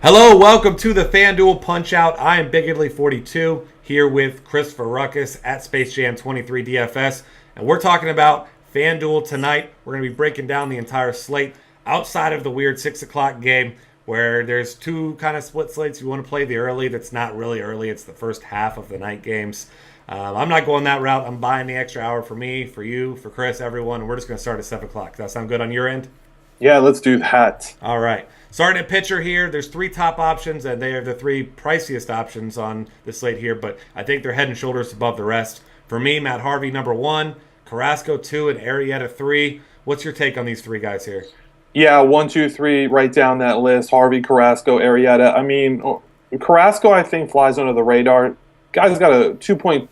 Hello, welcome to the FanDuel Punch-Out. I am Bigidly42 here with Christopher Ruckus at Space Jam 23 DFS, and we're talking about FanDuel tonight. We're going to be breaking down the entire slate outside of the weird 6 o'clock game where there's two kind of split slates. You want to play the early that's not really early. It's the first half of the night games. I'm not going that route. I'm buying the extra hour for me, for you, for Chris, everyone, and we're just going to start at 7 o'clock. Does that sound good on your end? Yeah, let's do that. All right. Starting at pitcher here, there's three top options, and they are the three priciest options on the slate here, but I think they're head and shoulders above the rest. For me, Matt Harvey, number 1, Carrasco, 2, and Arrieta, 3. What's your take on these three guys here? Yeah, 1, 2, 3, write down that list. Harvey, Carrasco, Arrieta. I mean, Carrasco, I think, flies under the radar. Guy's got a 2.42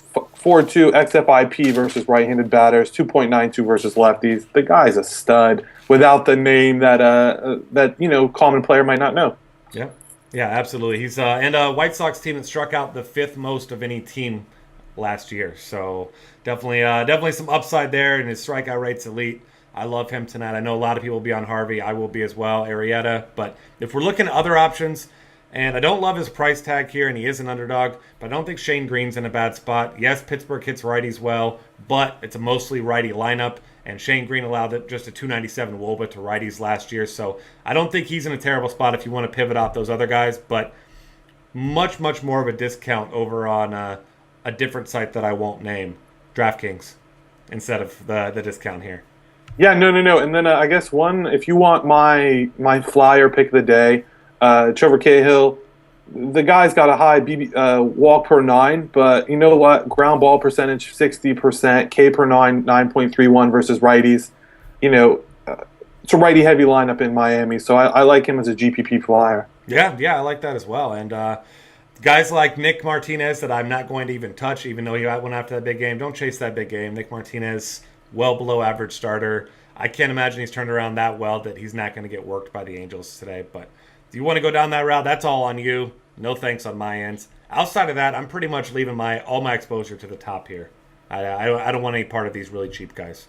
xFIP versus right-handed batters, 2.92 versus lefties. The guy's a stud without the name that common player might not know. Yeah, absolutely. He's and a White Sox team that struck out the 5th most of any team last year. So definitely some upside there, and his strikeout rate's elite. I love him tonight. I know a lot of people will be on Harvey. I will be as well, Arrieta. But if we're looking at other options, and I don't love his price tag here, and he is an underdog, but I don't think Shane Green's in a bad spot. Yes, Pittsburgh hits righties well, but it's a mostly righty lineup, and Shane Green allowed it just a 297 WOBA to righties last year, so I don't think he's in a terrible spot if you want to pivot off those other guys, but much, much more of a discount over on a different site that I won't name, DraftKings, instead of the discount here. Yeah, no. And then I guess if you want my flyer pick of the day, Trevor Cahill, the guy's got a high walk per 9, but you know what? Ground ball percentage 60%, K per 9 9.31 versus righties. It's a righty heavy lineup in Miami, so I like him as a GPP flyer. Yeah, I like that as well. And guys like Nick Martinez that I'm not going to even touch, even though he went after that big game. Don't chase that big game. Nick Martinez, well below average starter. I can't imagine he's turned around that well that he's not going to get worked by the Angels today, but if you want to go down that route, that's all on you. No thanks on my end. Outside of that, I'm pretty much leaving all my exposure to the top here. I don't want any part of these really cheap guys.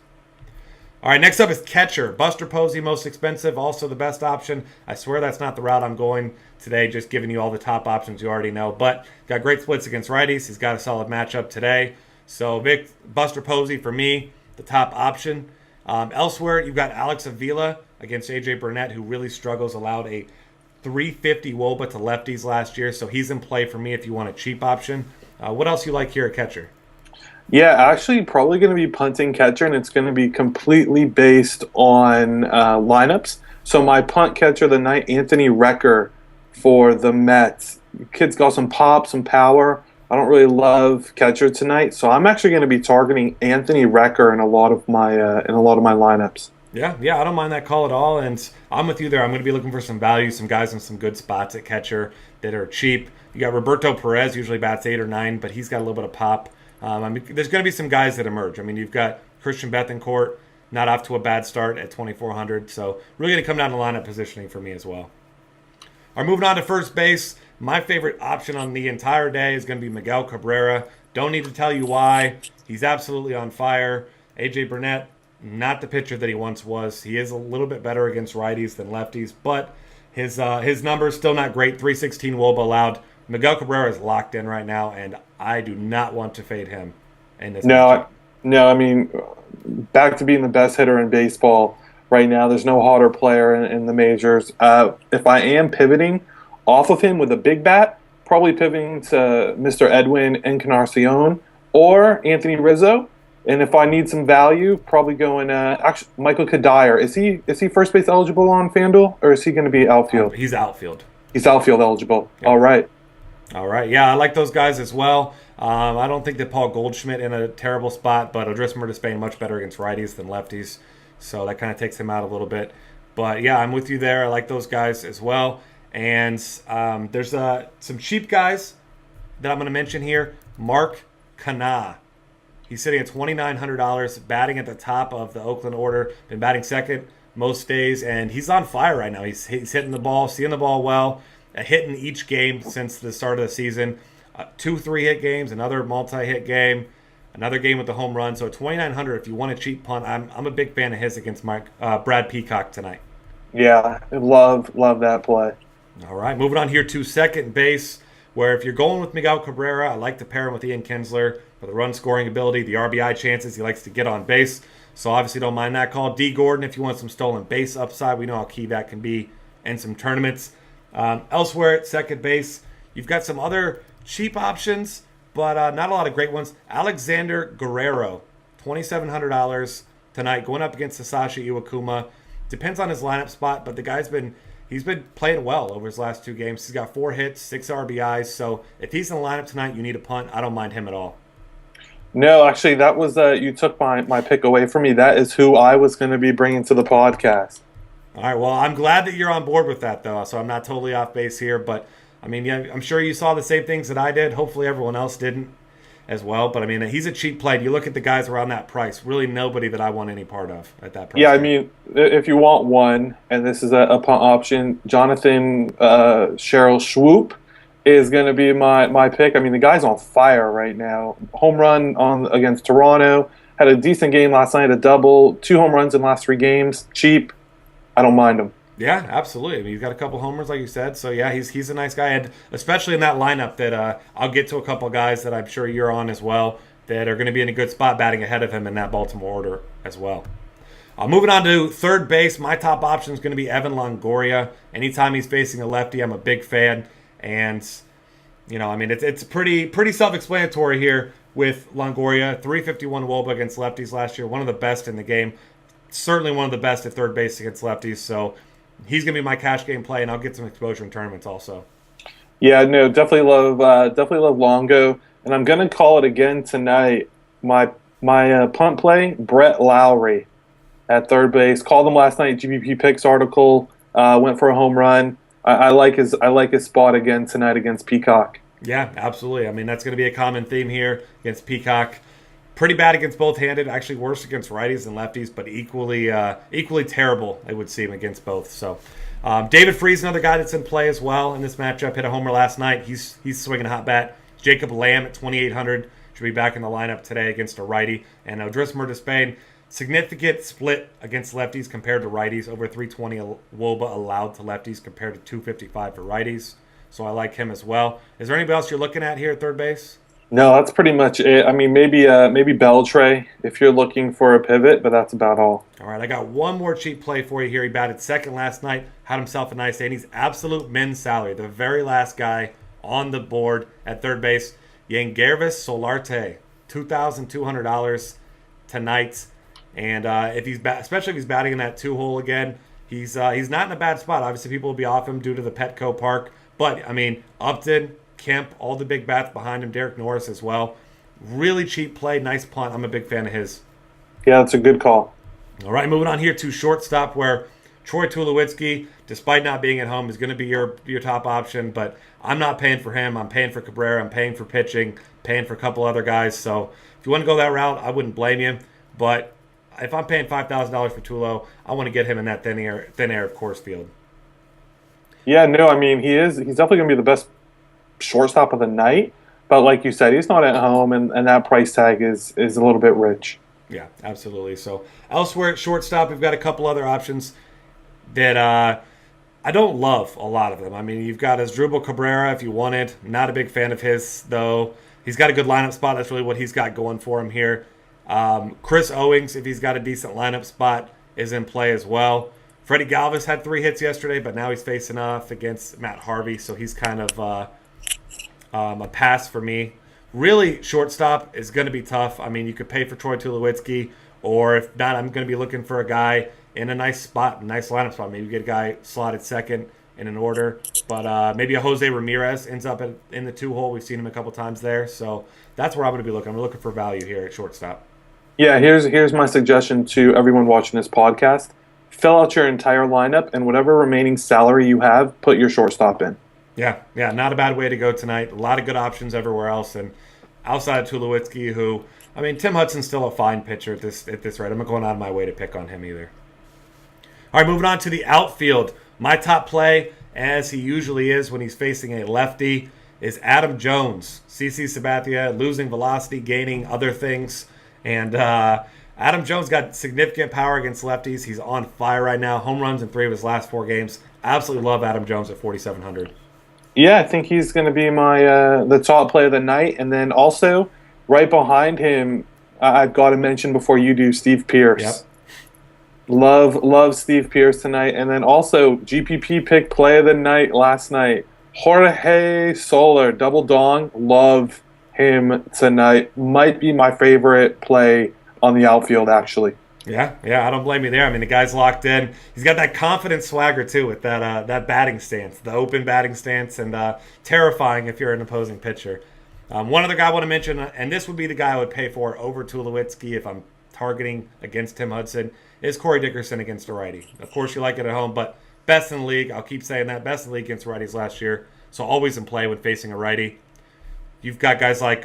All right, next up is catcher. Buster Posey, most expensive, also the best option. I swear that's not the route I'm going today, just giving you all the top options you already know. But got great splits against righties. He's got a solid matchup today. So Buster Posey, for me, the top option. Elsewhere, you've got Alex Avila against A.J. Burnett, who really struggles, allowed a 350 WOBA to lefties last year, so he's in play for me if you want a cheap option. What else you like here at catcher? Yeah, actually probably going to be punting catcher, and it's going to be completely based on lineups. So my punt catcher of the night, Anthony Recker for the Mets. Kid's got some pop, some power. I don't really love catcher tonight, so I'm actually going to be targeting Anthony Recker in a lot of my lineups. Yeah, I don't mind that call at all, and I'm with you there. I'm going to be looking for some value, some guys in some good spots at catcher that are cheap. You got Roberto Perez, usually bats 8 or 9, but he's got a little bit of pop. There's going to be some guys that emerge. You've got Christian Bethancourt, not off to a bad start at 2,400, so really going to come down to lineup positioning for me as well. All right, moving on to first base. My favorite option on the entire day is going to be Miguel Cabrera. Don't need to tell you why. He's absolutely on fire. A.J. Burnett, not the pitcher that he once was. He is a little bit better against righties than lefties, but his numbers still not great. 316 WOBA allowed. Miguel Cabrera is locked in right now, and I do not want to fade him in this matchup. No, back to being the best hitter in baseball right now. There's no hotter player in the majors. If I am pivoting off of him with a big bat, probably pivoting to Mr. Edwin Encarnacion or Anthony Rizzo. And if I need some value, probably going actually Michael Kadire. Is he first base eligible on FanDuel, or is he going to be outfield? He's outfield. He's outfield eligible. Yeah. All right. Yeah, I like those guys as well. I don't think that Paul Goldschmidt in a terrible spot, but Odrismer Despain much better against righties than lefties, so that kind of takes him out a little bit. But yeah, I'm with you there. I like those guys as well. And there's some cheap guys that I'm going to mention here. Mark Canha. He's sitting at $2,900, batting at the top of the Oakland order, been batting second most days, and he's on fire right now. He's hitting the ball, seeing the ball well, hitting each game since the start of the season. 2 3-hit games, another multi-hit game, another game with the home run. So at $2,900, if you want a cheap punt, I'm a big fan of his against Brad Peacock tonight. Yeah, love that play. All right, moving on here to second base, where if you're going with Miguel Cabrera, I like to pair him with Ian Kinsler for the run scoring ability, the RBI chances. He likes to get on base, so obviously don't mind that call. D. Gordon, if you want some stolen base upside, we know how key that can be in some tournaments. Elsewhere at second base, you've got some other cheap options, but not a lot of great ones. Alexander Guerrero, $2,700 tonight, going up against Sasashi Iwakuma. Depends on his lineup spot, but the guy's been playing well over his last 2 games. He's got 4 hits, 6 RBIs. So if he's in the lineup tonight, you need a punt. I don't mind him at all. No, actually, that was you took my pick away from me. That is who I was going to be bringing to the podcast. All right, well, I'm glad that you're on board with that, though, so I'm not totally off base here. But, I mean, yeah, I'm sure you saw the same things that I did. Hopefully everyone else didn't as well. But, I mean, he's a cheap play. You look at the guys around that price, really nobody that I want any part of at that price. Yeah, I mean, if you want one, and this is a punt option, Jonathan Cheryl Schwoop is going to be my pick. I mean, the guy's on fire right now. Home run against Toronto. Had a decent game last night, a double. 2 home runs in the last 3 games. Cheap. I don't mind him. Yeah, absolutely. I mean, he's got a couple homers, like you said. So, yeah, he's a nice guy. And especially in that lineup that I'll get to a couple guys that I'm sure you're on as well that are going to be in a good spot batting ahead of him in that Baltimore order as well. Moving on to third base, my top option is going to be Evan Longoria. Anytime he's facing a lefty, I'm a big fan. And, you know, I mean, it's pretty self-explanatory here with Longoria. 351 WOBA against lefties last year, one of the best in the game. Certainly one of the best at third base against lefties. So he's going to be my cash game play, and I'll get some exposure in tournaments also. Yeah, no, definitely love Longo, and I'm going to call it again tonight. My punt play, Brett Lowry at third base. Called him last night. GBP Picks article. Went for a home run. I like his spot again tonight against Peacock. Yeah, absolutely. I mean, that's going to be a common theme here against Peacock. Pretty bad against both-handed, actually worse against righties than lefties, but equally terrible, it would seem, against both. So, David Freese, another guy that's in play as well in this matchup, hit a homer last night. He's swinging a hot bat. Jacob Lamb at 2,800 should be back in the lineup today against a righty. And Odris Spain, significant split against lefties compared to righties, over 320 WOBA allowed to lefties compared to 255 for righties. So I like him as well. Is there anybody else you're looking at here at third base? No, that's pretty much it. I mean, maybe Beltray if you're looking for a pivot, but that's about all. All right, I got one more cheap play for you here. He batted second last night, had himself a nice day, and he's absolute min salary, the very last guy on the board at third base. Yangervis Solarte, $2,200 tonight, and especially if he's batting in that 2-hole again, he's not in a bad spot. Obviously, people will be off him due to the Petco Park, but I mean, Upton, Kemp, all the big bats behind him, Derek Norris as well. Really cheap play, nice punt. I'm a big fan of his. Yeah, that's a good call. All right, moving on here to shortstop, where Troy Tulowitzki, despite not being at home, is going to be your top option, but I'm not paying for him. I'm paying for Cabrera. I'm paying for pitching, paying for a couple other guys. So if you want to go that route, I wouldn't blame you. But if I'm paying $5,000 for Tulo, I want to get him in that thin air of Coors Field. Yeah, no, I mean, he's definitely going to be the best shortstop of the night, but like you said, he's not at home, and that price tag is a little bit rich. Yeah, absolutely. So elsewhere at shortstop, we've got a couple other options that I don't love a lot of them. I mean, you've got Asdrubal Cabrera if you wanted. Not a big fan of his, though. He's got a good lineup spot. That's really what he's got going for him here. Chris Owings, if he's got a decent lineup spot, is in play as well. Freddie Galvis had 3 hits yesterday, but now he's facing off against Matt Harvey, so he's kind of a pass for me. Really, shortstop is going to be tough. I mean, you could pay for Troy Tulowitzki, or if not, I'm going to be looking for a guy in a nice spot, a nice lineup spot. Maybe get a guy slotted second in an order, but maybe a Jose Ramirez ends up in the 2-hole. We've seen him a couple times there, so that's where I'm going to be looking. I'm looking for value here at shortstop. Yeah, here's my suggestion to everyone watching this podcast. Fill out your entire lineup, and whatever remaining salary you have, put your shortstop in. Yeah, not a bad way to go tonight. A lot of good options everywhere else, and outside of Tulowitzki, who, I mean, Tim Hudson's still a fine pitcher at this rate. I'm not going out of my way to pick on him either. All right, moving on to the outfield. My top play, as he usually is when he's facing a lefty, is Adam Jones. CC Sabathia losing velocity, gaining other things, and Adam Jones got significant power against lefties. He's on fire right now. Home runs in 3 of his last 4 games. Absolutely love Adam Jones at 4,700. Yeah, I think he's going to be my the top player of the night, and then also right behind him, I've got to mention before you do Steve Pearce. Yep. Love Steve Pearce tonight, and then also GPP pick play of the night last night. Jorge Soler, double dong. Love him tonight. Might be my favorite play on the outfield, actually. Yeah, I don't blame you there. I mean, the guy's locked in. He's got that confident swagger too, with that batting stance, the open batting stance, and terrifying if you're an opposing pitcher. One other guy I want to mention, and this would be the guy I would pay for over Tulowitzki if I'm targeting against Tim Hudson, is Corey Dickerson against a righty. Of course, you like it at home, but best in the league. I'll keep saying that. Best in the league against righties last year, so always in play when facing a righty. You've got guys like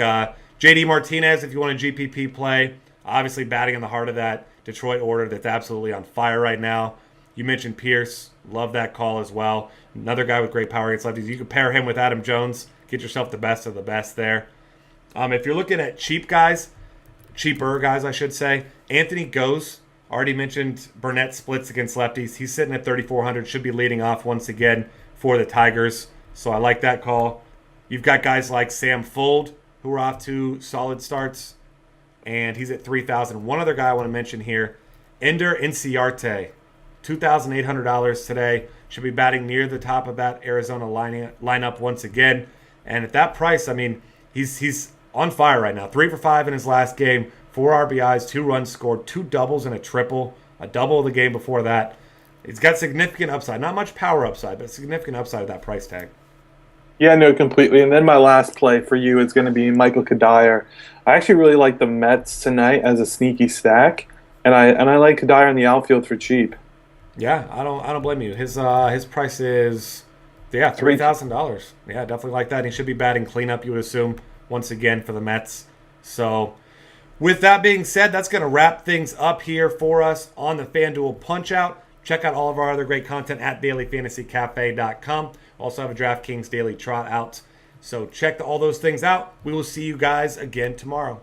J.D. Martinez if you want a GPP play. Obviously, batting in the heart of that Detroit order that's absolutely on fire right now. You mentioned Pearce. Love that call as well. Another guy with great power against lefties. You can pair him with Adam Jones. Get yourself the best of the best there. If you're looking at cheaper guys, I should say, Anthony Goes. Already mentioned Burnett splits against lefties. He's sitting at 3,400. Should be leading off once again for the Tigers. So I like that call. You've got guys like Sam Fuld, who are off to solid starts, and he's at 3,000. One other guy I want to mention here, Ender Inciarte, $2,800 today. Should be batting near the top of that Arizona lineup once again. And at that price, I mean, he's on fire right now. 3 for 5 in his last game, 4 RBIs, 2 runs scored, 2 doubles and a triple, a double of the game before that. He's got significant upside. Not much power upside, but significant upside at that price tag. Yeah, no, completely. And then my last play for you is going to be Michael Kadire. I actually really like the Mets tonight as a sneaky stack, and I like Kadire in the outfield for cheap. Yeah, I don't blame you. His price is $3,000. Yeah, definitely like that. He should be batting cleanup, you would assume, once again for the Mets. So, with that being said, that's going to wrap things up here for us on the FanDuel Punch-Out. Check out all of our other great content at dailyfantasycafe.com. Also have a DraftKings Daily Trot out. So check all those things out. We will see you guys again tomorrow.